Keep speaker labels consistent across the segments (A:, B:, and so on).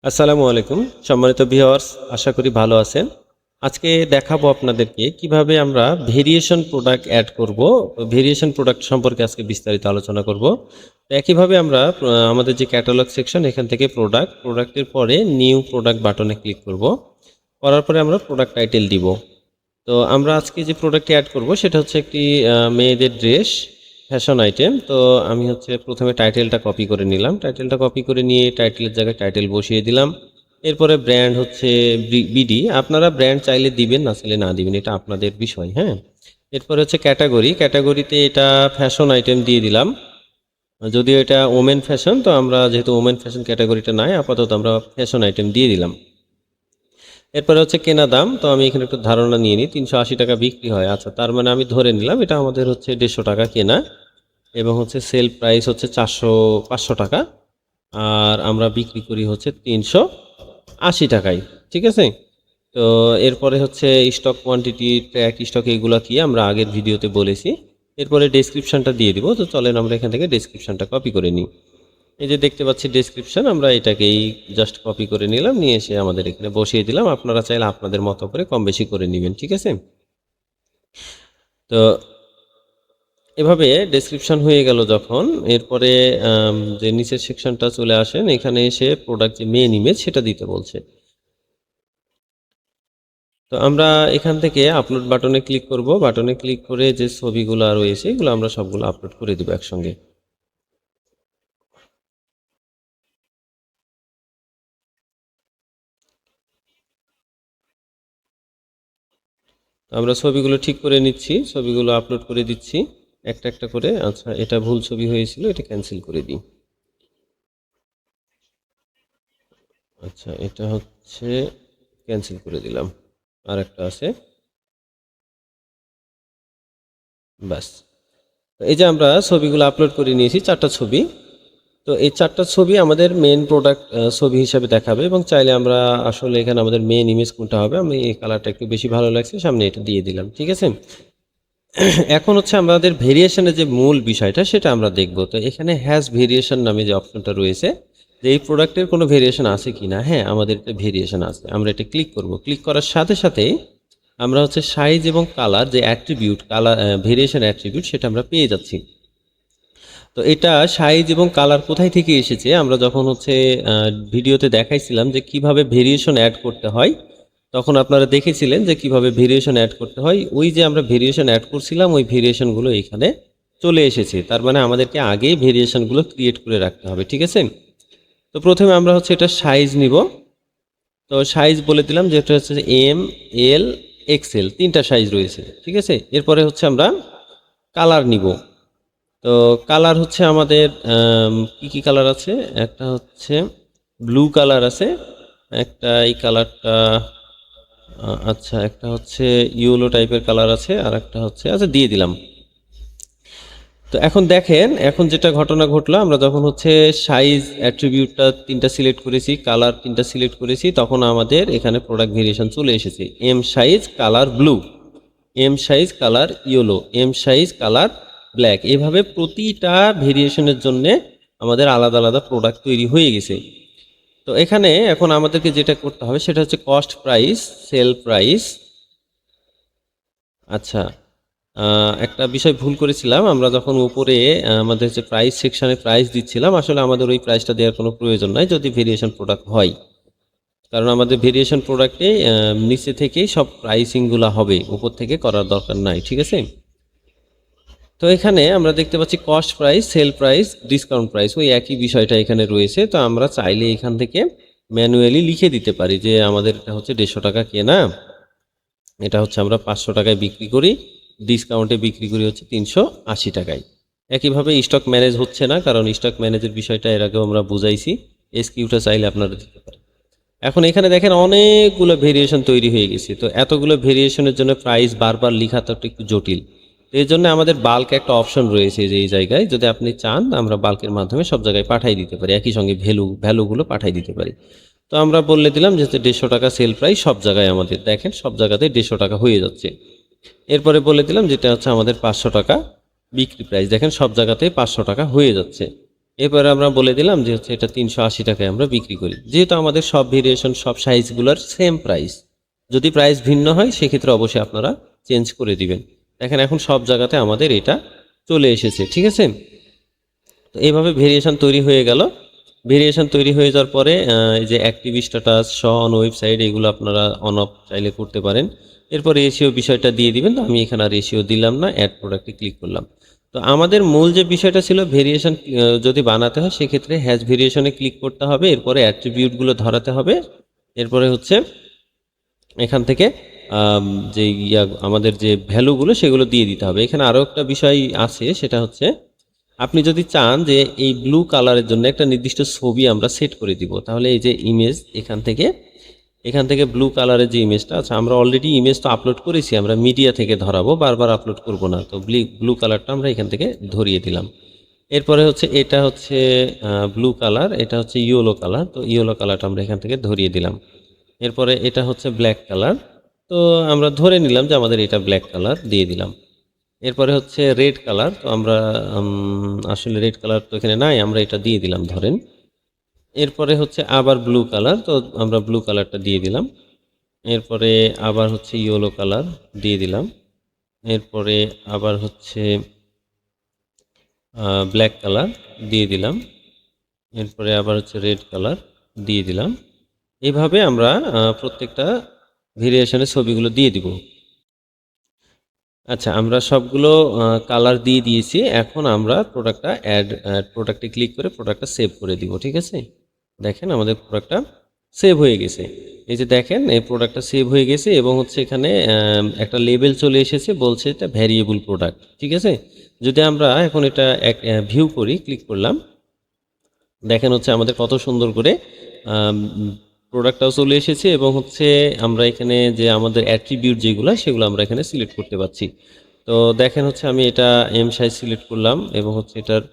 A: আসসালামু আলাইকুম সম্মানিত ভিউয়ার্স, আশা করি ভালো আছেন। আজকে দেখাবো আপনাদেরকে কিভাবে আমরা ভেরিয়েশন প্রোডাক্ট অ্যাড করব। ভেরিয়েশন প্রোডাক্ট সম্পর্কে আজকে বিস্তারিত আলোচনা করব। তো একইভাবে আমরা আমাদের যে ক্যাটালগ সেকশন এখান থেকে প্রোডাক্টের পরে নিউ প্রোডাক্ট বাটনে ক্লিক করব। করার পরে আমরা প্রোডাক্ট টাইটেল দিব। তো আমরা আজকে যে প্রোডাক্টটি অ্যাড করব সেটা হচ্ছে একটি মেয়েদের ড্রেস ফ্যাশন আইটেম। তো আমি হচ্ছে প্রথমে টাইটেলটা কপি করে নিলাম। টাইটেলটা কপি করে নিয়ে টাইটেলের জায়গায় টাইটেল বসিয়ে দিলাম। এরপরে ব্র্যান্ড হচ্ছে বিডি। আপনারা ব্র্যান্ড চাইলে দিবেন, না চাইলে না দিবেন, এটা আপনাদের বিষয়। হ্যাঁ, এরপরে হচ্ছে ক্যাটাগরিতে এটা ফ্যাশন আইটেম দিয়ে দিলাম। যদিও এটা ওমেন ফ্যাশন, তো আমরা যেহেতু ওমেন ফ্যাশন ক্যাটাগরিটা নাই, আপাতত আমরা ফ্যাশন আইটেম দিয়ে দিলাম। এরপরে হচ্ছে কেনা দাম। তো আমি এখানে একটু ধারণা নিয়ে নিই, 380 টাকা বিক্রি হয়। আচ্ছা, তার মানে আমি ধরে নিলাম এটা আমাদের হচ্ছে 150 টাকা কেনা, এবং হচ্ছে সেল প্রাইস হচ্ছে 500 টাকা, আর আমরা বিক্রি করি হচ্ছে 380 টাকায়। ঠিক আছে। তো এরপরে হচ্ছে স্টক কোয়ান্টিটি, ট্র্যাক স্টক, এগুলো কি আমরা আগের ভিডিওতে বলেছি। এরপরে ডেসক্রিপশনটা দিয়ে দিব। তো চলেন আমরা এখান থেকে ডেসক্রিপশনটা কপি করে নিই। এই যে দেখতে পাচ্ছি ডেসক্রিপশন, আমরা এটাকেই জাস্ট কপি করে নিলাম, নিয়ে এসে আমাদের এখানে বসিয়ে দিলাম। আপনারা চাইলে আপনাদের মতো করে কম বেশি করে নেবেন। ঠিক আছে। তো এভাবে ডেসক্রিপশন হয়ে গেল যখন, এরপরে যে নিচের সেকশনটা চলে আসেন, এখানে এসে প্রোডাক্ট যে মেইন ইমেজ সেটা দিতে বলছে। তো আমরা এখান থেকে আপলোড বাটনে ক্লিক করব। বাটনে ক্লিক করে যে ছবিগুলো রয়েছে এগুলো আমরা সবগুলো আপলোড করে দেবো একসঙ্গে। আমরা ছবিগুলো ঠিক করে নিচ্ছি, ছবিগুলো আপলোড করে দিচ্ছি একটা একটা করে। আচ্ছা, এটা ভুল ছবি হয়েছিল, এটা ক্যান্সেল করে দিই। আচ্ছা, এটা হচ্ছে ক্যান্সেল করে দিলাম। আর একটা আছে, ব্যাস। এই যে আমরা ছবিগুলো আপলোড করে নিয়েছি, 4টা ছবি। তো এই 4টা ছবি আমাদের মেন প্রোডাক্ট ছবি হিসাবে দেখাবে, এবং চাইলে আমরা আসলে এখানে আমাদের মেন ইমেজ কোনটা হবে, আমি এই কালারটা একটু বেশি ভালো লাগছে, সামনে এটা দিয়ে দিলাম। ঠিক আছে। এখন হচ্ছে আমাদের ভেরিয়েশনের যে মূল বিষয়টা সেটা আমরা দেখব। তো এখানে হ্যাজ ভেরিয়েশন নামে যে অপশনটা রয়েছে, যে এই প্রোডাক্টের কোনো ভেরিয়েশন আছে কি না। হ্যাঁ, আমাদের এটা ভেরিয়েশন আছে। আমরা এটা ক্লিক করব। ক্লিক করার সাথে সাথে আমরা হচ্ছে সাইজ এবং কালার যে অ্যাট্রিবিউট, কালার ভেরিয়েশন অ্যাট্রিবিউট, সেটা আমরা পেয়ে যাচ্ছি। তো এটা সাইজ এবং কালার কোথায় থেকে এসেছে, আমরা যখন হচ্ছে ভিডিওতে দেখাইছিলাম যে কিভাবে ভেরিয়েশন অ্যাড করতে হয়, তখন আপনারা দেখেছিলেন যে কিভাবে ভেরিয়েশন অ্যাড করতে হয়। ওই যে আমরা ভেরিয়েশন অ্যাড করছিলাম, ওই ভেরিয়েশনগুলো এখানে চলে এসেছে। তার মানে আমাদেরকে আগেই ভেরিয়েশনগুলো ক্রিয়েট করে রাখতে হবে। ঠিক আছে। তো প্রথমে আমরা হচ্ছে এটা সাইজ নিব। তো সাইজ বলে দিলাম যে এটা হচ্ছে এম, এল, এক্সেল, 3টা সাইজ রয়েছে। ঠিক আছে। এরপরে হচ্ছে আমরা কালার নিব। তো কালার হচ্ছে আমাদের কি কি কালার আছে, একটা হচ্ছে ব্লু কালার আছে, একটা এই কালারটা, আচ্ছা, একটা হচ্ছে ইয়েলো টাইপের কালার আছে, আর একটা হচ্ছে, আচ্ছা, দিয়ে দিলাম। তো এখন দেখেন, এখন যেটা ঘটনা ঘটলো, আমরা যখন হচ্ছে সাইজ অ্যাট্রিবিউটটা 3টা সিলেক্ট করেছি, কালার 3টা সিলেক্ট করেছি, তখন আমাদের এখানে প্রোডাক্ট ভেরিয়েশন চলে এসেছে। M size colour blue, M size colour yellow, M size colour black. এভাবে প্রতিটা ভেরিয়েশনের জন্য আমাদের আলাদা আলাদা প্রোডাক্ট তৈরি হয়ে গেছে। তো এখানে এখন আমাদেরকে যেটা করতে হবে সেটা হচ্ছে কস্ট প্রাইস, সেল প্রাইস। আচ্ছা, একটা বিষয় ভুল করেছিলাম। আমরা যখন উপরে আমাদের যে প্রাইস সেকশানে প্রাইস দিচ্ছিলাম, আসলে আমাদের ওই প্রাইসটা দেওয়ার কোনো প্রয়োজন নাই যদি ভেরিয়েশন প্রোডাক্ট হয়। কারণ আমাদের ভেরিয়েশন প্রোডাক্টে নিচে থেকেই সব প্রাইসিংগুলো হবে, উপর থেকে করার দরকার নাই। ঠিক আছে। তো এখানে আমরা দেখতে পাচ্ছি cost price, sale price, discount price, ওই একই বিষয়টা এখানে রয়েছে। তো আমরা চাইলে এখান থেকে ম্যানুয়ালি লিখে দিতে পারি যে আমাদের এটা হচ্ছে 150 টাকা কেনা, এটা হচ্ছে আমরা 500 টাকায় বিক্রি করি, ডিসকাউন্টে বিক্রি করি হচ্ছে 380 টাকায়। একইভাবে স্টক ম্যানেজ হচ্ছে না, কারণ স্টক ম্যানেজের বিষয়টা এর আগেও আমরা বুঝাইছি। এসকিউটা চাইলে আপনারা দিতে পারেন। এখন এখানে দেখেন অনেকগুলো ভেরিয়েশন তৈরি হয়ে গেছে। তো এতগুলো ভেরিয়েশনের জন্য প্রাইস বারবার লেখা তো একটু জটিল। তো এই জন্য আমাদের বাল্ক একটা অপশন রয়েছে, যে এই জায়গায় যদি আপনি চান আমরা বাল্কের মাধ্যমে সব জায়গায় পাঠিয়ে দিতে পারি, একই সঙ্গে ভ্যালুগুলো পাঠিয়ে দিতে পারি। তো আমরা বলে দিলাম যে 150 টাকা সেল প্রাইস, সব জায়গায় আমাদের দেখেন সব জায়গাতে 150 টাকা হয়ে যাচ্ছে। এরপরে বলে দিলাম যেটা হচ্ছে আমাদের 500 টাকা বিক্রি প্রাইস, দেখেন সব জায়গাতেই 500 টাকা হয়ে যাচ্ছে। এরপরে আমরা বলে দিলাম যে হচ্ছে এটা 380 টাকায় আমরা বিক্রি করি। যেহেতু আমাদের সব ভেরিয়েশন সব সাইজগুলোর সেম প্রাইস, যদি প্রাইস ভিন্ন হয় সেক্ষেত্রে অবশ্যই আপনারা চেঞ্জ করে দিবেন। দেখেন এখন সব জায়গাতে আমাদের এটা চলে এসেছে, ঠিক আছে। তো এইভাবে ভেরিয়েশন তৈরি হয়ে গেল। ভেরিয়েশন তৈরি হয়ে যাওয়ার পরে এই যে active status show on website এগুলো আপনারা অন অফ চাইলে করতে পারেন। এরপর রেশিও বিষয়টা দিয়ে দিবেন। তো আমি এখানে আর রেশিও দিলাম না, অ্যাড প্রোডাক্টে ক্লিক করলাম। তো আমাদের মূল যে বিষয়টা ছিল ভেরিয়েশন যদি বানাতে হয় সেক্ষেত্রে হ্যাজ ভেরিয়েশনে ক্লিক করতে হবে, এরপরে অ্যাট্রিবিউটগুলো ধরাতে হবে, এরপরে হচ্ছে এখান থেকে যে আমাদের যে ভ্যালুগুলো সেগুলো দিয়ে দিতে হবে। এখানে আরও একটা বিষয় আছে, সেটা হচ্ছে আপনি যদি চান যে এই ব্লু কালারের জন্য একটা নির্দিষ্ট ছবি আমরা সেট করে দিব, তাহলে এই যে ইমেজ এখান থেকে ব্লু কালারের যে ইমেজটা আছে, আমরা অলরেডি ইমেজ তো আপলোড করেছি, আমরা মিডিয়া থেকে ধরাবো, বারবার আপলোড করব না। তো ব্লু কালারটা আমরা এখান থেকে ধরিয়ে দিলাম। এরপরে হচ্ছে এটা হচ্ছে ব্লু কালার, এটা হচ্ছে ইয়েলো কালার, তো ইয়েলো কালারটা আমরা এখান থেকে ধরিয়ে দিলাম। এরপরে এটা হচ্ছে ব্ল্যাক কালার, তো আমরা ধরে নিলাম যে আমাদের এটা ব্ল্যাক কালার দিয়ে দিলাম। এরপরে হচ্ছে রেড কালার, তো আমরা আসলে রেড কালার তো এখানে নাই, আমরা এটা দিয়ে দিলাম ধরেন। এরপরে হচ্ছে আবার ব্লু কালার, তো আমরা ব্লু কালারটা দিয়ে দিলাম। এরপরে আবার হচ্ছে ইয়েলো কালার দিয়ে দিলাম। এরপরে আবার হচ্ছে ব্ল্যাক কালার দিয়ে দিলাম। এরপরে আবার হচ্ছে রেড কালার দিয়ে দিলাম। এইভাবে আমরা প্রত্যেকটা ভেরিয়েশনের ছবিগুলো দিয়ে দিব। আচ্ছা, আমরা সবগুলো কালার দিয়ে দিয়েছি। এখন আমরা প্রোডাক্টটা অ্যাড প্রোডাক্টে ক্লিক করে প্রোডাক্টটা সেভ করে দিব, ঠিক আছে। দেখেন আমাদের প্রোডাক্টটা সেভ হয়ে গেছে। এই যে দেখেন এই প্রোডাক্টটা সেভ হয়ে গেছে এবং হচ্ছে এখানে একটা লেবেল চলে এসেছে, বলছে এটা ভ্যারিয়েবল প্রোডাক্ট, ঠিক আছে। যদি আমরা এখন এটা ভিউ করি, ক্লিক করলাম, দেখেন হচ্ছে আমাদের কত সুন্দর করে প্রোডাক্টটাও চলে এসেছে এবং হচ্ছে আমরা এখানে যে আমাদের অ্যাট্রিবিউট যেগুলো সেগুলো আমরা এখানে সিলেক্ট করতে পারছি। তো দেখেন হচ্ছে আমি এটা এম সাইজ সিলেক্ট করলাম এবং হচ্ছে এটার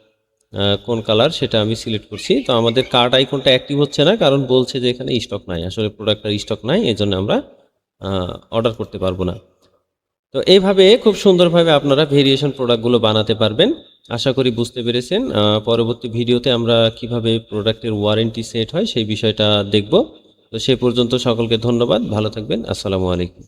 A: কোন কালার সেটা আমি সিলেক্ট করছি। তো আমাদের কার্ট আইকনটা অ্যাক্টিভ হচ্ছে না, কারণ বলছে যে এখানে স্টক নাই, আসলে প্রোডাক্টটার স্টক নাই, এই জন্য আমরা অর্ডার করতে পারবো না। তো এইভাবে খুব সুন্দরভাবে আপনারা ভেরিয়েশন প্রোডাক্টগুলো বানাতে পারবেন। আশা করি বুঝতে পেরেছেন। পরবর্তী ভিডিওতে আমরা কিভাবে প্রোডাক্টের ওয়ারেন্টি সেট হয় সেই বিষয়টা দেখব। তো সে পর্যন্ত সকলকে ধন্যবাদ, ভালো থাকবেন, আসসালামু আলাইকুম।